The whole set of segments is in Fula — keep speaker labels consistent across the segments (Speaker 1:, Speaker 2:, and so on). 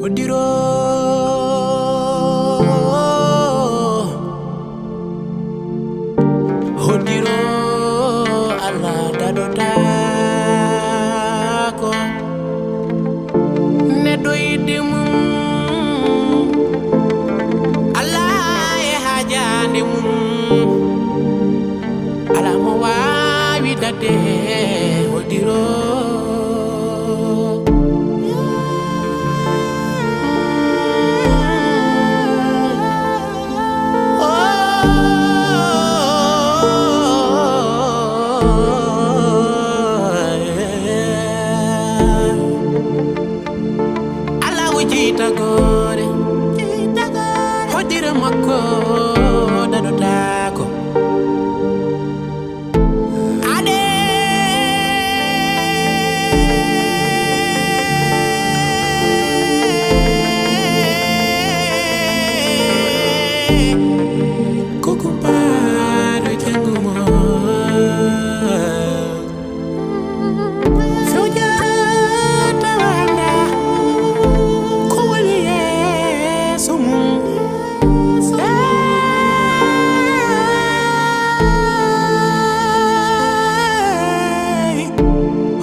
Speaker 1: Odiro Odiro Allah dadotako nedo yidimu Allah e hajande mum ala mo wawi dade Odiro Jitagore Hodira mako dadotako Ade Kukumparo changumo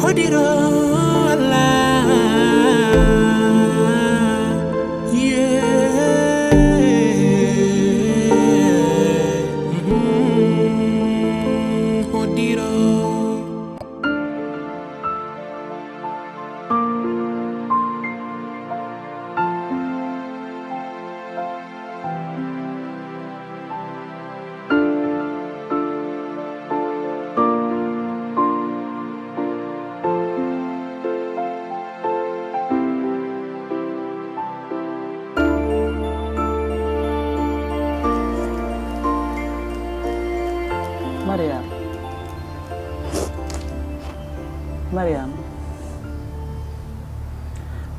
Speaker 1: Odiro Allah Odiro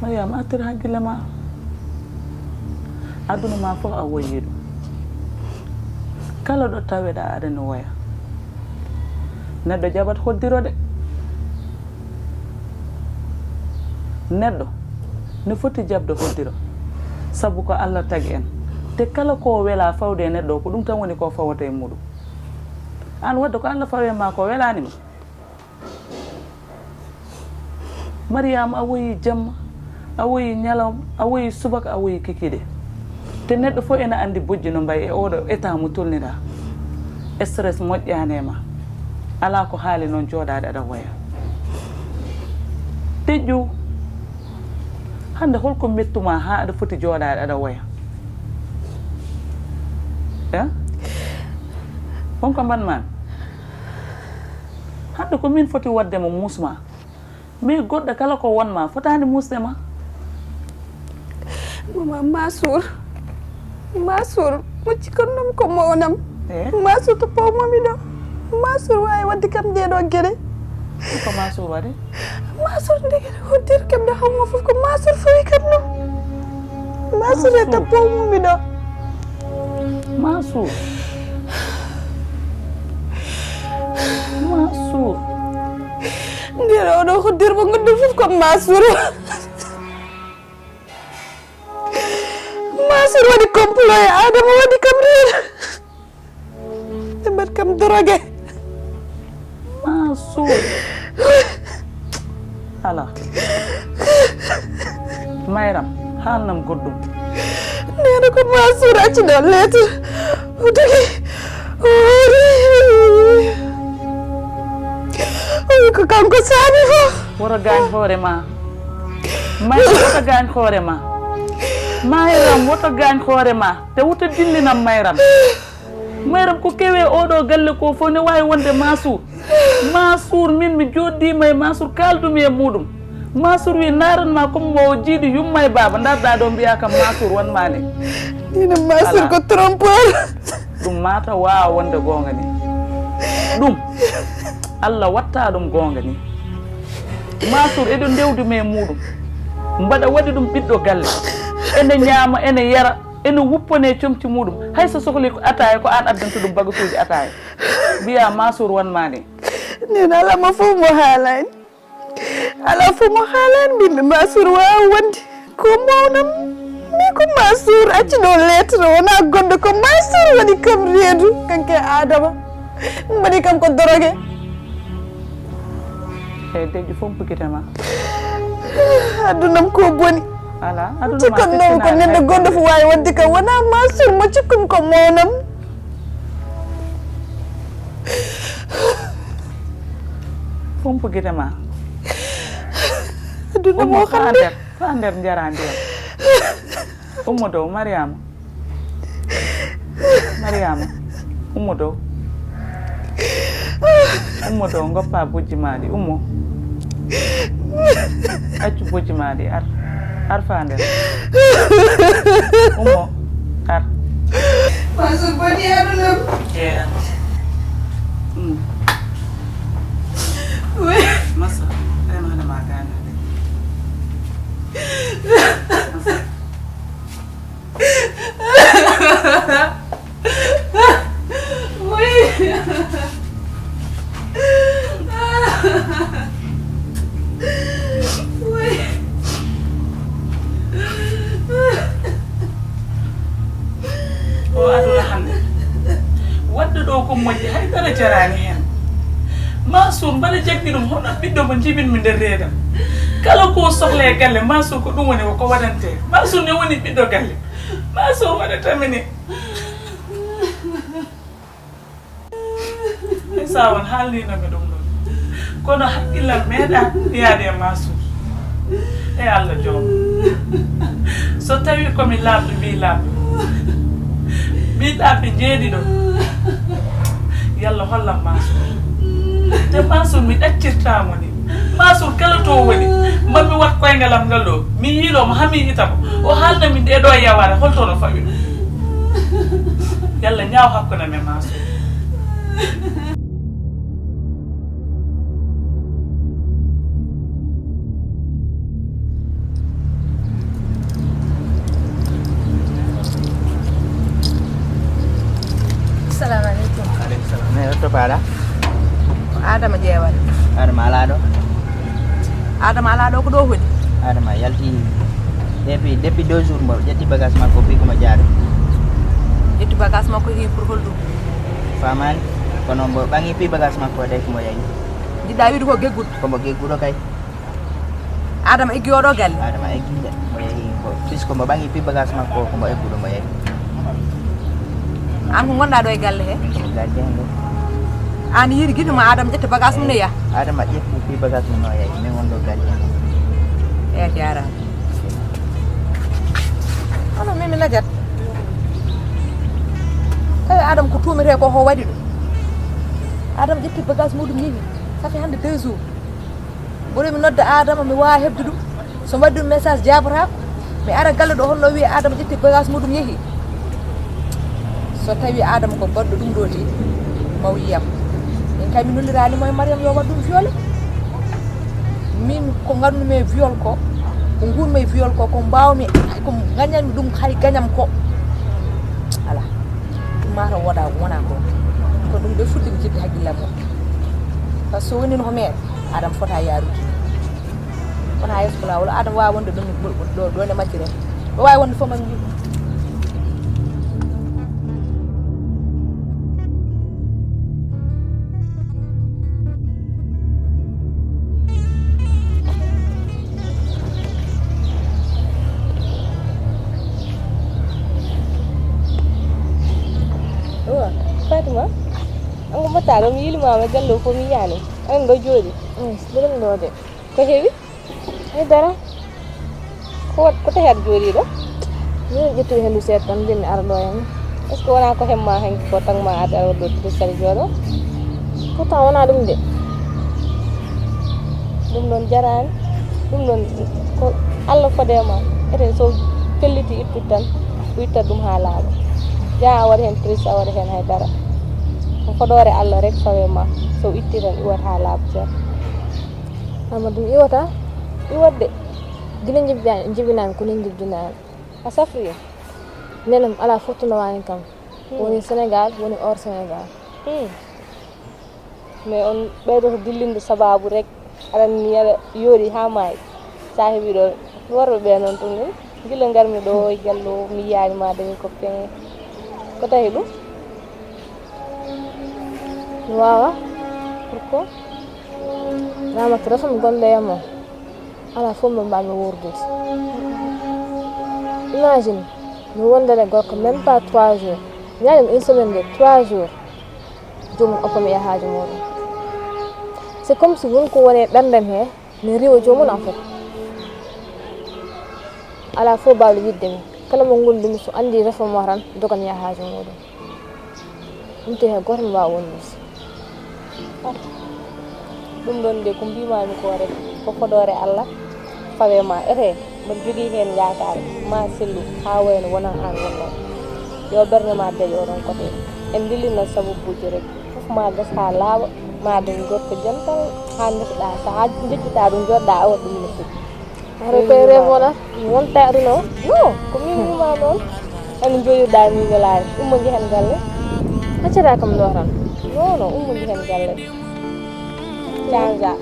Speaker 1: Mariam atir hakkille ma aduna ma fof a woyiɗo kala ɗo taweɗa aɗa woya neɗɗo jaɓat hoddiro de neɗɗo ne foti jabde hoddiro sabu ko Allah tagi en te kala ko wela fawde e neɗɗo ko ɗum tan woni ko fawata e muɗum an wadde ko Allah fawe ma ko welanima Mariam a woyi jamma a woyi ñalawma a woyi subaka a woyi kikide te neɗɗo fof ene andi bojji no mbayi e oɗo état mo tolnira stress moƴƴani ma ala ko haali noon jooɗade aɗa woya deƴƴu hande holko mettuma ha aɗa foti jooɗade aɗa woya e wonko mbanmami hande ko min foti waddemo musma mais goɗɗo kala ko wonma fotani musdema
Speaker 2: Mama Masur mucci kannum ko mawnam Masur to pawmami ɗo Masur wawi wadde kam ndeɗo gueɗe
Speaker 1: ko Masur waɗi
Speaker 2: Masur ndegene hoddir kam nde hawma fof ko Masur fawi kannum Masur e to pawmami ɗo
Speaker 1: Masur
Speaker 2: ndeɗo oɗo hoddirmo gondum fof ko Masur Masur waɗi complot e Adama waɗi kam reer ɓe mbaɗi kam drogué
Speaker 1: Masur ala Mayram haalnam goɗɗum
Speaker 2: nena ko Masur acci ɗo lettre o dogi o ko kanko saabi fof
Speaker 1: woto gañ hoore ma Mayram woto gañ hoore ma Mayram woto gañ hoore ma te woto dillinam Mayram ko kewe oɗo galle ko fof ne wawi wonde Masur min mi joddima e Masur kaldumi e muɗum Masur wi naranma comme mo jiiɗi yumma e baba darɗa ɗo mbiya kam Masur wonmani
Speaker 2: nina Masur ko trompeur
Speaker 1: ɗum mata wawa wonde gonga ni ɗum Allah watta ɗum gonga ni Masur eɗo ndewdumi e muɗum mbaɗa waɗi ɗum ɓiɗɗo galle ene ñaama ene yara ene wuppone comci muɗum hayso sohli ko ataye ko an addanta ɗum bagasuji ataye mbiya Masur wonmani
Speaker 2: nena alama fof mo haalani ala fof mo haalani mbimi Masur wawa wonde ko mawnam mi ko Mansour acci ɗo lettre wona goɗɗo ko Mansour waɗi kam reedu kanke Adama mbaɗi kam ko dorogue
Speaker 1: e deƴƴo fompukitema
Speaker 2: adunam ko boni
Speaker 1: ala
Speaker 2: cikkam noon ko neɗɗo goɗɗo fo wawi wadde kam wona Mansour mo cikkum ko mawnam
Speaker 1: fompukitema
Speaker 2: aduna mo hande
Speaker 1: fa nder jara ndiyam ummo dow Mariama ummo dow goppa bojji maɗi ummo accu bojji maɗi ar fa nder ummo ar
Speaker 2: Mansour boni adunam
Speaker 1: masa ay mana magana o aduna hande wadde ɗo ko moƴƴi haydara jarani hen Mansour mbaɗa jaggi ɗum hono ɓiɗɗo mo jibinmi nder reedam kala ko sohla e galle Mansour ko ɗum woni ko waɗante Mansour ne woni ɓiɗɗo galle Mansour waɗatamini e sa won haalninomi ɗum ɗon kono haqqillam meeɗa yaade e Mansour e Allah joom so tawi komi laaɓɗo mbi laaɓɓe jeeɗiɗo yalla hollam Mansour te Mansour mi ɗaccirtamo ni Mansour kala to woni mami wat koyngalam ngal ɗo mi yiilomo hami yitamo o haalnami ɗeɗo yaware holtono fawi ɗum yalla ñaaw hakkude men Mansour
Speaker 2: assalamu aleykum
Speaker 3: Aleykum salam. Ne to paɗa?
Speaker 2: Adama ƴeewani
Speaker 3: Adama ala ɗo?
Speaker 2: Adama ala ɗo ko ɗo woni
Speaker 3: Adama yalti depuis 2 jours mbo ƴetti bagage makko pi komo jaari.
Speaker 2: ƴetti bagage makko hi pour holɗum
Speaker 3: Famani kono mbo ɓangi pi bagage makko tawi komo yahi.
Speaker 2: jiɗɗa wiide ko gegguɗo
Speaker 3: Komo gegguɗo kay.
Speaker 2: Adama eggi oɗo galle
Speaker 3: Adama egginde mo yahi puisque mbo ɓangi pi bagage makko komo egguɗo mo yahi.
Speaker 2: an ko gonɗa ɗo e galle he
Speaker 3: Gaddi hen ɗo.
Speaker 2: an yiiri guiɗo ma Adama ƴetta bagage mum ne yaha
Speaker 3: Adama ƴetti pi bagage mum no yahi min wonɗo gaddi hen.
Speaker 2: e jarama ono mimi najat tawi Adama ko tumete ko ho waɗi ɗum Adama ƴetti bagage muɗum yeehi safi hande 2 jours ɓuri mi nodda Adama mi wawa hebde ɗum so mbaɗi ɗum message jabotako mi ara galle ɗo holno wiya Adama ƴetti bagage muɗum yeehi so tawi Adama ko goɗɗo ɗum ɗo ti ma wiyam min kay mi nolliranimo e Mariame yo waɗ ɗum violé min ko gandumi e viol ko gunmi e viol ko mbawmi ko gañanmi ɗum hay gañam ko ala ɗum mata woɗa wona ko ko ɗum ɗo fuɗɗimi jidde haqqillam o par ce que so woni no meeɗa Adama fota yarude wona yesso ko lawol Adama wawi wonde ɗo nde maccire ɗo wawi wonde fof mami jii
Speaker 4: Fatima an ko mbatta ɗo mi yilimama galle o fof mi yiyani an ɗo jooɗi mbiɗen ɗo de ko heewi haydara ko tahi aɗa jooɗi ɗo mbiɗen ƴettude hendu seeɗa tan mbimi ara ɗo hen est ce que wona ko hemma hen ko tagma ada aɗa ɗo trisari jooɗo pourtant wona ɗum de ɗum ɗon jarani ɗum ɗon ko Allah fodema eten so felliti ittude tan o ittat ɗum ha laaɓa ja a waɗa hen triste a waɗa hen haydara ko fodore Allah rek fawe ma so itti tan iwat ha laaɓa ceer Amadou iwata iwatde gila jibinami ko nen jibinami a safri nenam ala fottuno wani kam woni Sénégal woni hors Sénégal mais on ɓeydoto dillinde sababu rek aɗa ni aɗa yooɗi ha maayi sa heeɓi ɗo worɓe ɓe noon ɗum ni gila ngarmi ɗo e Diallo mi yiyani ma dañi copain ko tawi ɗum mi wawa pourquoi Ramata dafa mi gonɗo e mo ala fof mi mbami wordude imagine mi wondere gorko même pas 3 jours mi yaɗum une semaine de 3 jours jomum oppomi e haaji muɗum c'est comme si wonko woni ɓerdem he mi riwa jomum en fait ala fof mbawɗo widdemi kala mo gollumi so andi refamo tan dogami e haaji muɗum ɗum te he goto mi wawa wondude ɗum ɗon de ko mbimami ko rek ko fodore Allah fawe ma ete mbaɗa jogui hen yakare ma sellu ha wayno wona an wonno yo ɓerde ma dañi oɗon côté en dillina sababuji rek foof ma gas ha laaɓa ma dañ gorko jantal ha defɗa so ha jeccita ɗum joɗɗa awa ɗum no foti ara koye rewona wonta aduna o non ko min wima noon ene joɗirɗa ni welani ummo jehen galle accata kam ɗo tan non non ummo jehen galle changea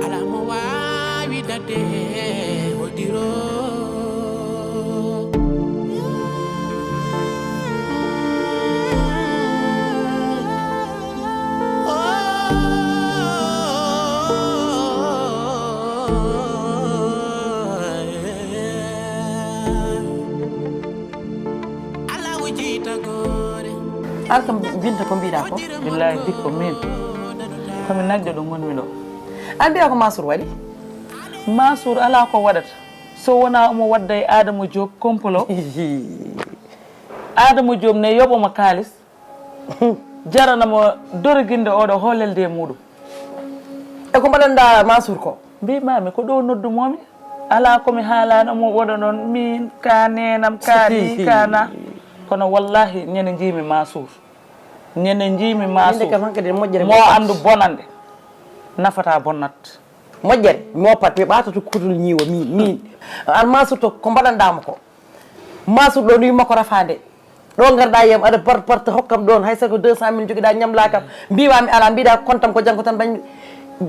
Speaker 5: ala mo wawi dade hoɗiro
Speaker 6: alkam binta ko mbiɗa ko
Speaker 1: billahi dikko min komi nagde ɗo gonmi ɗo
Speaker 6: an mbiya ko Mansour waɗi
Speaker 1: Mansour ala ko waɗata so wona omo wadda e Adama Diop complot Adama Diop ne yoɓomo kalis jaranamo dorguinde oɗo hoolelde e muɗum
Speaker 6: e ko mbaɗanɗa Mansour ko
Speaker 1: mbimami ko ɗo noddumomi ala komi haalani omo waɗa noon min ka nenam ka ni kana kono wallahi ñande jiimi Mansour ñande jiimi Mansour mo andu bonande nafata bonnat
Speaker 6: moƴƴere mi woppat mi ɓatata kotol ñiiwa min an Mansour to ko mbaɗanɗamo ko Mansour ɗo no makko rafade ɗo garɗa yiyam aɗa parte hokkam ɗon hay soko 200 mille joguiɗa ñamla kam mbiwami ala mbiɗa comptam ko janggo tan bañ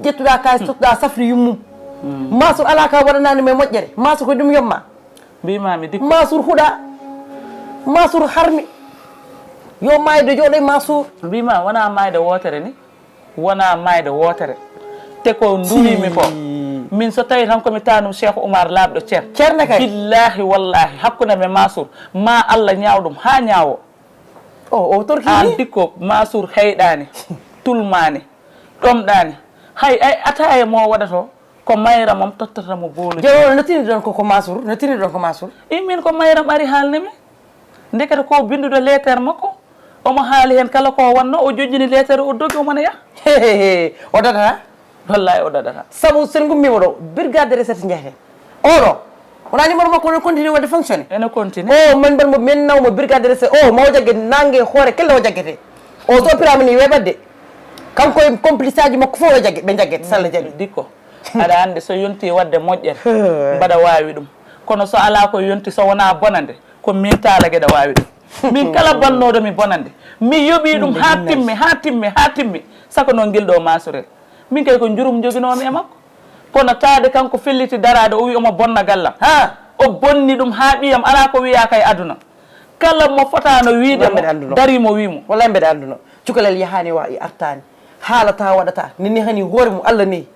Speaker 6: ƴettuɗa kalis tottuɗa safri yummum Mansour ala ka waɗanani me moƴƴere Mansour ko ɗum yomma
Speaker 1: mbimami dikko
Speaker 6: Mansour huuɗa Mansour harmi yo mayde jooɗo e Mansour
Speaker 1: mbima wona mayde wotere ni wona mayde wotere te ko duwimi ko min so tawi tan komi tanum Cheikh Oumar labɗo
Speaker 6: ceerne kay
Speaker 1: billahi wallahi hakkude me Mansour ma Allah ñawɗum ha ñaawo
Speaker 6: o torki
Speaker 1: an dikko Mansour heyɗani tulmani ɗomɗani hay ay ata e mo waɗato ko mayram mom tottatamo boolu
Speaker 6: jeewo no tini ɗon koko Mansour no tini ɗon ko Mansour
Speaker 1: min ko mayram ari haalnimi ndekete ko binduɗo lettere makko omo haali hen kala ko wanno o joƴƴini lettere o dogi omona yaha
Speaker 6: o dadata
Speaker 1: wallahi o dadata
Speaker 6: saabu sen gummima ɗo brigade de recette jeeyeten oɗo wona numéro makko no continue wadde fonctionné
Speaker 1: ene continue
Speaker 6: min mbaɗmo min nawmo brigade de recette mawo jagguete nangue hoore kelle o jagguete o sopirama ni weɓatde kanko e complice aji makko fof ɓe jagguete sallah jaaɓi
Speaker 1: dikko aɗa andi so yonti wadde moƴƴere mbaɗa wawi ɗum kono so ala ko yonti so wona bonande ko min taala gueɗa wawi ɗum min kala bonnoɗo mi bonande mi yoɓi ɗum ha timmi sako noon guilɗo Mansour min kay ko jurum joguinomi e makko kono taade kanko felliti darade o wi omo bonna gallam ha o bonni ɗum ha ɓiyam ala ko wiya kay aduna kala mo fotano wiide darimo wimo
Speaker 6: wallahi mbeɗa anduno cukalel yahani wa artani haalata waɗata nini hani hoore mum Allah neyi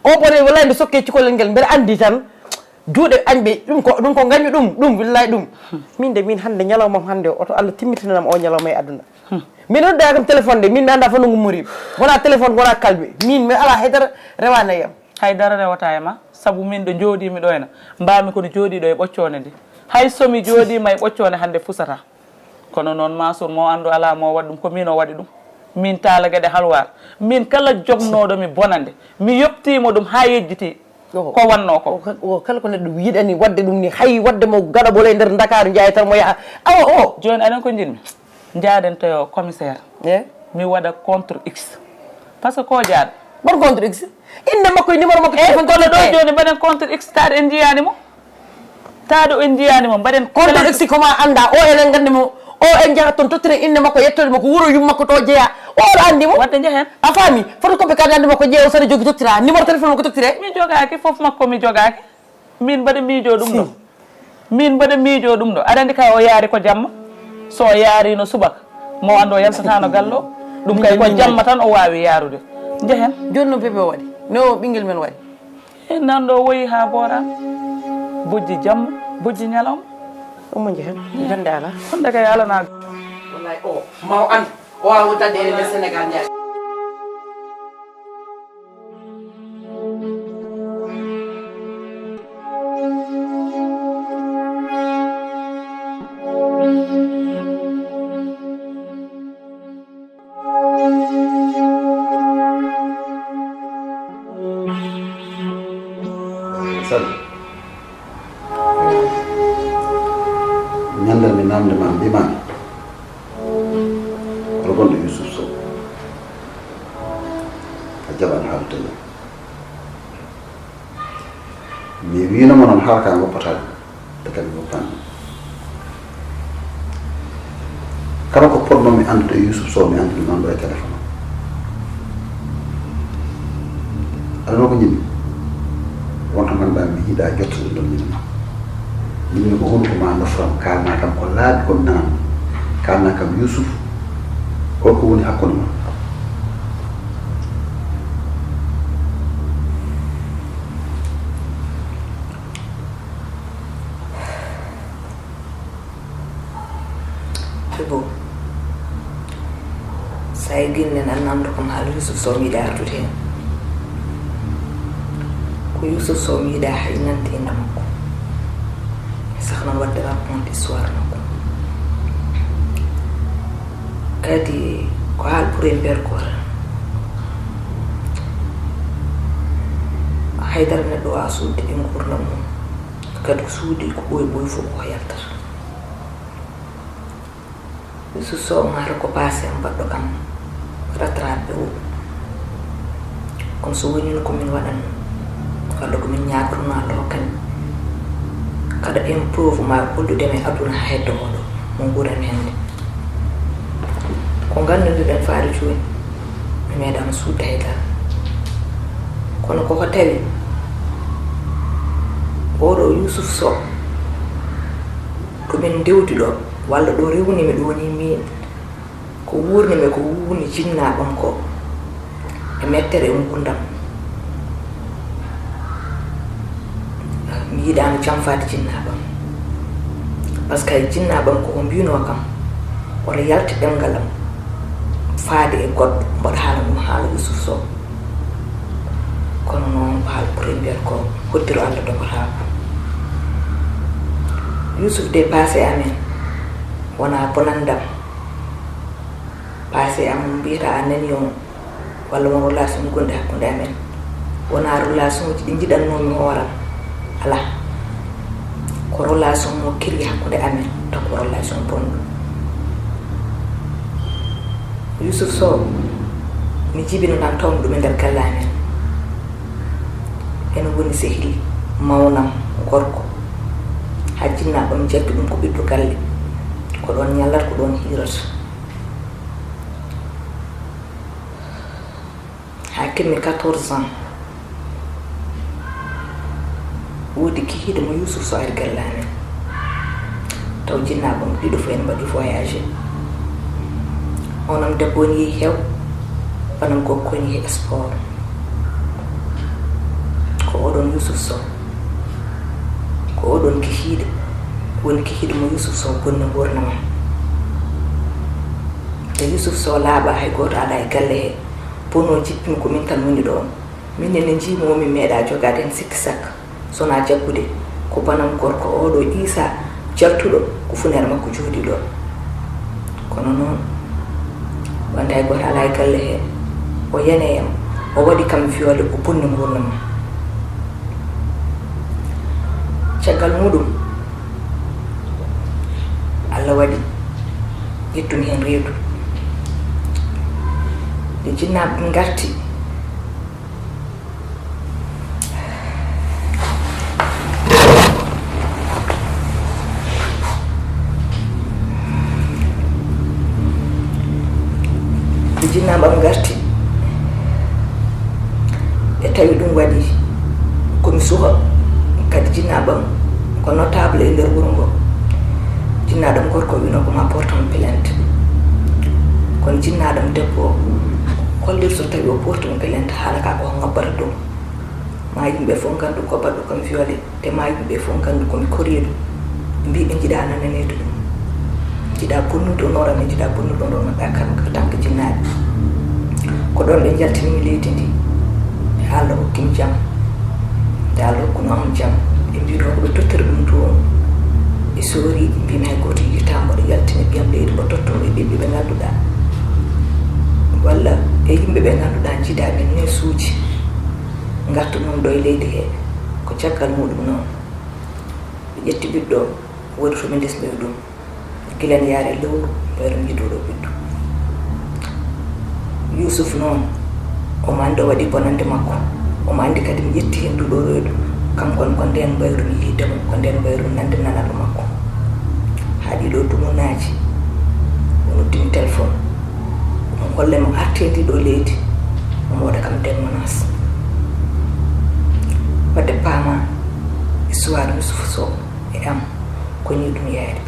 Speaker 6: o bone wallahi nde sokke cukalel ngel mbeɗa andi tan juuɗe añɓe ɗum ko gañu ɗum wallahi ɗum min de min hande ñalawmam hande oto Allah timmitinanam o ñalawma e aduna min noddaya kam téléphone de min mi anda fa no gummorimi wona téléphone wona kalbe min mi ala haydara rewana yam
Speaker 1: haydara rewata e ma saabu min ɗo jooɗimi ɗo ena mbami kono jooɗiɗo e ɓoccone ndi hay somi jooɗima e ɓoccone hande fusata kono noon Mansour mo andu ala mo waɗi ɗum ko min o waɗi ɗum min taala gueɗe halwar min kala jognoɗomi bonande mi yoptimo ɗum ha yejjiti ko wanno ko
Speaker 6: kala ko neɗɗo yiɗani wadde ɗum ni hay wadde mo gaɗaɓolo e nder Dakar jeeya tan mo yaha awa o
Speaker 1: joni aɗen ko jinmi jaaden to commissaire mi waɗa contre x par ce que ko jaaɗo
Speaker 6: bon contre x inde makko e numéro makko
Speaker 1: kono ɗo joni mbaɗen contre x taade en jiyanimo mbaɗen
Speaker 6: contre x koma anda o enen gandimo o en jaha toon tottire inde makko yettode makko wuro yum makko to jeeya oɗo andi mo
Speaker 1: wadde jehen
Speaker 6: a faami photocopie carte d'identité makko jeeya o saɗa jogui tottira numéro téléphone makko tottire
Speaker 1: mi jogaki fof makko mi jogaki min mbaɗa miijo ɗum ɗo min mbaɗa miijo ɗum ɗo aɗa andi kay o yaari ko jamma so yaari no subaka mo ando yaltatano gallo ɗum kay ko jamma tan o wawi yarude jehen
Speaker 6: joni no bébé waɗi no ɓinguel men waɗi
Speaker 1: e nanɗo woyi ha boora bojji jamma bojji ñalawma
Speaker 6: omo jehen jonde ala
Speaker 1: honde kay alana
Speaker 6: wallahi o maw an o wawa wuddande ene nder Sénégal ñaati
Speaker 7: Sall ñandal mi namde ma mbimami oto gonɗo Youssouf Sow a jaɓan haalde mi winoma noon haala ka goppata te kadi goppani kala ko poɗnomi andude Youssouf Sow mi andude noon ɗo e téléphone aɗa ko jimmi wonto ganduɗa mi yiiɗa jottude ɗon minne ko hunde ko ma nofram kalna kam ko laaɓi komi nanan kalna kam Youssouf holko woni hakkude ma
Speaker 2: Ibu, saya gini nan namdo kam haala Youssouf Sow mi yiɗa artude hen ko Youssouf Sow mi yiɗa hay nante inde makko sax noon wadde raconte histoire makko kadi ko haal ɓuuri mbeer goto haydara neɗɗo wawa suudde e gurdam mum kadi suudi ko ɓooyi ɓooyi fof ko yaltata Youssouf Sow maata ko passé mbaɗɗo kam rattrape o kono so wonino komin waɗan walla komin ñagotono Allah hokkani kada improve ma holludema e aduna ha heddo moɗo mo guuran hende ko ganduɗen faade joni mi meeɗama suudde haydara kono koko tawi oɗo Youssouf Sow komin dewdi ɗo walla ɗo rewnimi ɗo woni min ko wurnimi ko wuni jinnaɓam ko e mettere e gurdam mi yiɗano jamfade jinnaɓam par ce que jinnaɓam koko mbino kam oto yalti ɗemgal am faade e goɗɗo mboɗo haala ɗum haala Youssouf Sow kono noon ko haala premier ko hoddiro Allah dogotako Youssouf de passé amen wona bonandam passé am mbiyata a nani on walla won relation gonɗe hakkude amen wona relation uji ɗi jiɗannomi hooram ala ko relation mo kiri hakkude amen taw ko relation bonɗo Youssouf Sow mi jibino tan tawmi ɗum e nder galle amen ene woni sehili mawnam gorko ha jinnaɓam jaggi ɗum ko ɓiɗɗo galle ko ɗon ñallata ko ɗon hirata ha kemmi 14 ans woodi kihiiɗo mo Youssouf Sow ari galle amen taw jinnaɓam ɗiɗo fof en mbaɗi voyagé onam debbo woni yehi hew banam gorko woni yehi sport ko oɗon Youssouf Sow ko oɗon kihiiɗo woni kihiiɗo mo Youssouf Sow bonni gurdam te Youssouf Sow laaɓa hay goto ala e galle he bono jippimi ko min tan woni ɗon min ne jiimomi meeɗa jogade hen sikki sakka sona jaggude ko banam gorko oɗo Issa jartuɗo ko funere makko joodi ɗo kono noon wonde hay goto ala e galle he o yaneyam o waɗi kam violé o bonni gurdam caggal muɗum Allah waɗi ƴettumi hen reedu nde jinnaɓe garti bam garti e tawi ɗum waɗi komi suha kadi jinnaɓam ko notable e nder wuro ngo jinnaɗam gorko wino ko ma portamo plainte kono jinnaɗam debbo hollir so tawi o portamo plainte haala ka ko ngabbata ɗum ma yimɓe fof gandu ko baɗɗo komi violé te ma yimɓe fof gandu komi koriyeɗum mbi ɓe jiiɗa nananeede ɗum jiiɗa bonnude onorame jiiɗa bonnude onormaɗa kam ko tan ko jinnaɗe ko ɗon ɓe jaltinimi leydi ndi e Allah hokkimi jam nde Allah hokkunoma jam ɓe mbino koɓe tottori ɗum toon e sooriɗi mbimi hay goto yiyata mboɗo yaltina ɓiyam leydi mbo tottoɓe ɓiɓɓe ɓe ngannduɗa walla e yimɓe ɓe ngannduɗa jiiɗaɓe nesuuji ngartu noon ɗo e leydi he ko caggal muɗum noon ɓe ƴetti ɓiɗɗo woni toɓe ndesnoyi ɗum gilen yaare lewru ɓeyɗo jiiduɗo ɓiɗɗo Yusuf noon omo andi o waɗi bonande makko omo andi kadi mi ƴetti hen nduɗo reedu kankon ko nden mbayrum yiidemo ko nden mbayrum nande nanalo makko ha ɗiɗo dumunaji o noddimi téléphone omo holle mo arte ndiɗo leydi omo waɗa kam nden menace wadde paama histoire Youssouf Sow e am ko ni ɗum yaari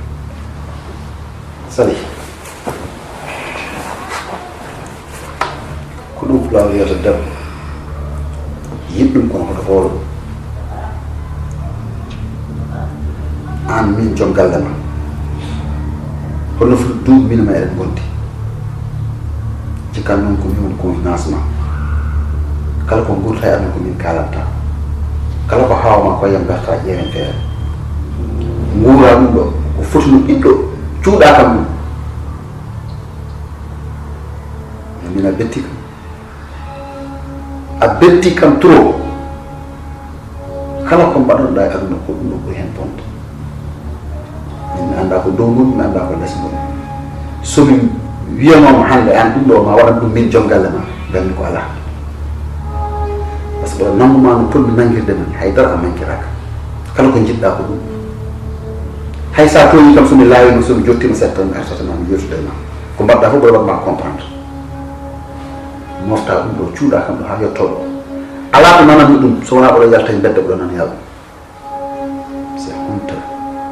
Speaker 7: Sali ko ɗum pulaw wiyata debbo yiɗɗum kono hoto hoolo an min joom galle ma holno foti duuɓi min ma eɗen gondi cikkan noon ko min woni confiance ma kala ko gurta e amen ko min kalanta kala ko hawma ko yam garta ƴeewen feere nguura ɗum ɗo ko foti no ɓiɗɗo cuuɗa kam ɗum min a betti kam a betti kam trop kala ko mbaɗoɗa e aduna ko ɗum ɗo ɓuri hen bonde min mi anda ko dow mum mi anda ko less mum somi wiyanoma hande an ɗum ɗo ma waɗan ɗum min joom galle ma ganmi ko ala par ce que ɓeɗa nanguma no ponmi nangirde men haydara a mankiraka kala ko jiɗɗa ko ɗum hay sa toñi kam somi laawino somi jottima seeɗa mi artatama mi yettude ma ko mbaɗɗa fof ɓeɗa waɗma comprendre mofta ɗum ɗo cuuɗa kam ɗo ha yettoɗo ala ko nanami ɗum so wona ɓoɗo yalta e bedde ɓoɗo nan yaɗum c'est honte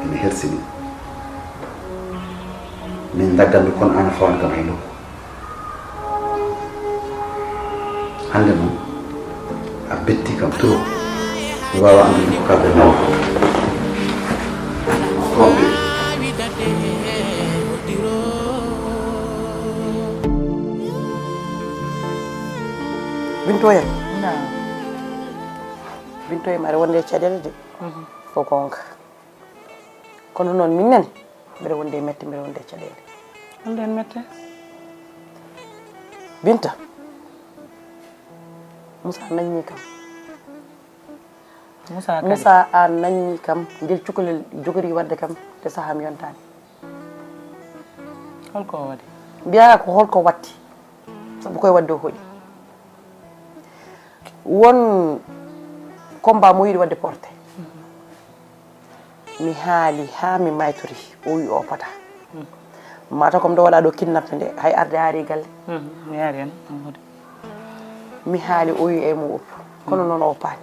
Speaker 7: ene hersini min dagganmi kono an a fawan kam hay nokku hande noon a betti kam trop mi wawa andude ko kalde nawa
Speaker 6: Bintoya Bintoya mari wonde caɗele de ko gonga kono noon min nene mbiɗa wonde mette mbiɗa wonde caɗele
Speaker 1: Nden mette
Speaker 6: Binta Moussa naññi kam Moussa a naññi kam nder cukalel jogori wadde kam te saham yontani
Speaker 1: holko waɗi
Speaker 6: mbiya ko holko watti sabu koye wadde o hoɗi won combat mo yiɗi wadde porté mi haali ha mi maytori o wi o pata mata comme ɗo waɗa ɗo kidnappe nde hay arde haari galle
Speaker 1: mi yaari hen
Speaker 6: mi haali o wi mo oppu kono noon o paani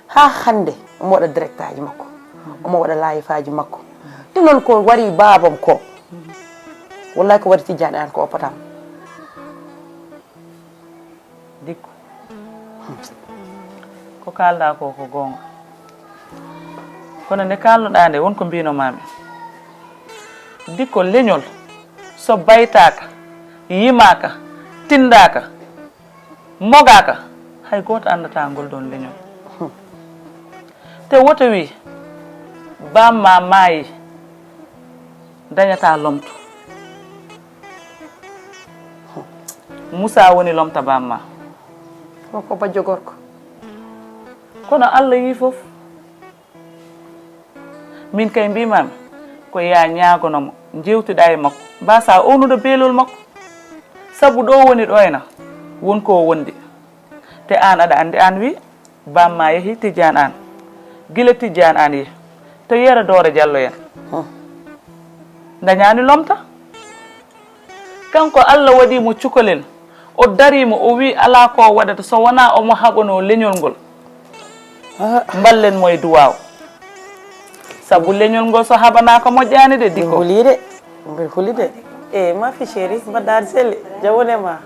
Speaker 6: ha hande omo waɗa direct aji makko omo waɗa live aji makko te noon ko wari babam ko wallahi ko waɗi tijjani an ko o patama
Speaker 1: dikku ko kalɗa ko ko gonga kono nde kalnoɗa nde wonko mbinomami dikko leñol so baytaka yimaka tindaka mogaka hay goto andata ngol ɗon leñol te woto wi bamma maayi dañata lomto Moussa woni lomta bamma
Speaker 6: ko bajjo gorko
Speaker 1: kono Allah yi fof min kay mbimami ko ya ñagonomo jewtuɗa e makko mbasa ownude beelol makko sabu ɗo woni ɗoyna wonko wondi te an aɗa andi an wi bamma yeehi tijjani an guila tijjani an yeehi to yera doore Diallo en dañani lomta kanko Allah waɗimo cukalel o darimo o wi ala ko waɗata so wona omo haɓono leñol ngol ballen mo e duwaw sabu leñol ngol so haɓanaka moƴƴani de dikko
Speaker 6: mbiɗa huli de e ma fi chéri mbaɗɗa selli jawone ma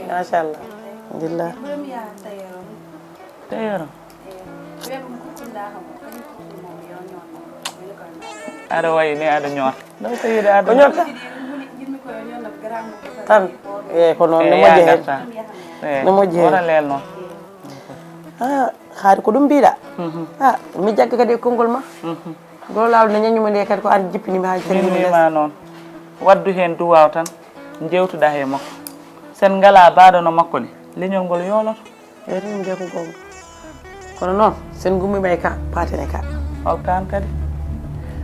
Speaker 6: machallah alhamdulillah
Speaker 1: teyero aɗa wayni aɗa ñoota ɗo ko yiide aɗa
Speaker 6: ñoota tan ko noon ne moƴƴi hen ne moƴƴi hen
Speaker 1: wona leel noon
Speaker 6: haade ko ɗum mbiɗa mi jagga kadi e konngol ma golo lawol ne ñañuma nde kadi ko an jippinimi ha
Speaker 1: jippinima noon waddu hen duwaw tan jewtuɗa he makko sen ngala baɗono makko ni leñol ngol yooloto
Speaker 6: eyyi mi wiya ko gonga kono noon sen gummima e ka patene ka
Speaker 1: hokkan kadi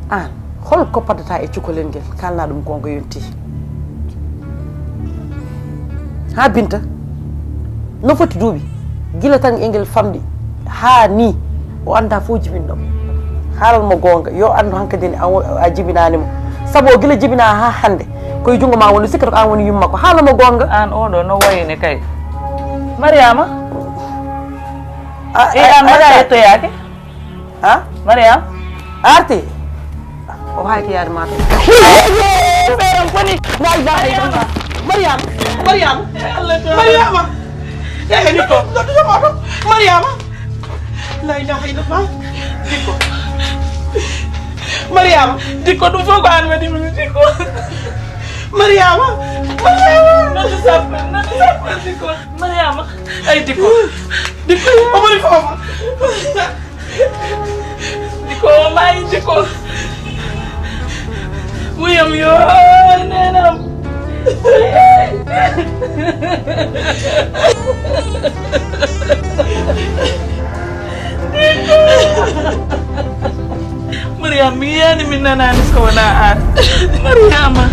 Speaker 6: an holko paddata e cukalel ngel kalna ɗum gonga yonti ha Binta no foti duuɓi gila tan e ngel famɗi ha ni o anda fof jibinɗo haalal mo gonga yo andu hankkadine a jibinanimo saabu o gila jibina ha hande koye jungo ma woni sikkata ko an woni yumma ko haalal mo gonga
Speaker 1: an oɗo no wayni kay Mariama an mbaɗa yettoyake
Speaker 6: ha
Speaker 1: Mariama
Speaker 6: arti o hayko yaade ma ɓeɗon koni la ilaha illallah Mariama Mariama
Speaker 8: eyi dikko dottojomoɗo Mariama la ilaha illallah dikko Mariama dikko ɗum fof ko an waɗimi dikko Mariama nodde sappo dikko Mariama ay dikko omoni foofa dikko o mayi dikko muyam yo nenam Mariama mi yiyani min nanani so wona an Mariama